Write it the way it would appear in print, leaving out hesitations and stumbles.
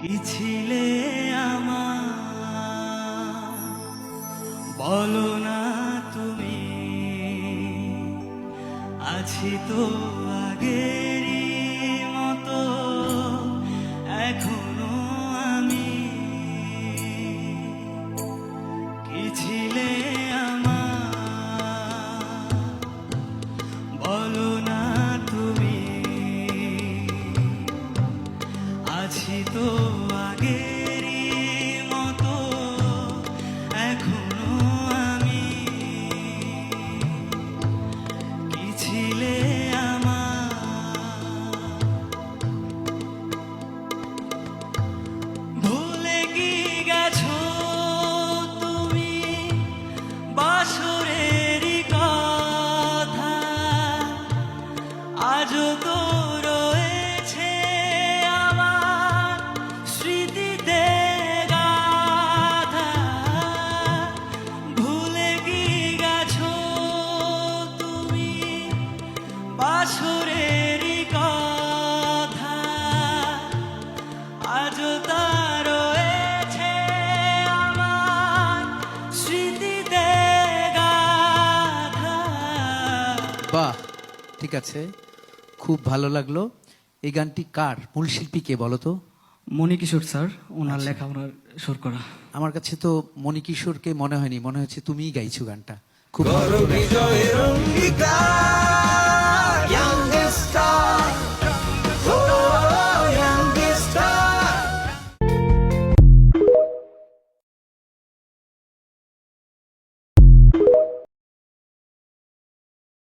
কি ছিলে আমার বলো না তুমি, আছি তো আগেরই মতো এখনো আমি। কি ছিলে আমার বলো না তুমি, আছি তো আগেরই মতো এখনো আমি। কি ছিলে আমার ভুলে কি গেছো তুমি বাসরেরই কথা, আজও তো রয়েছে আমার স্মৃতিতে গাথা। ভুলে কি গেছো তুমি বাসরেরই কথা, আজও তা রয়েছে আমার স্মৃতিতে গাথা। বাহ, ঠিক আছে, খুব ভালো লাগলো। এই গানটি কার, মূল শিল্পী কে বলো তো? মণিকিশোর স্যার, ওনার লেখা, ওনার সুর করা। আমার কাছে তো মণিকিশোরকে মনে হয়নি, মনে হচ্ছে তুমিই গাইছো গানটা। খুব করো ভালো লাগলো। বিজয়ের অঙ্গীকার।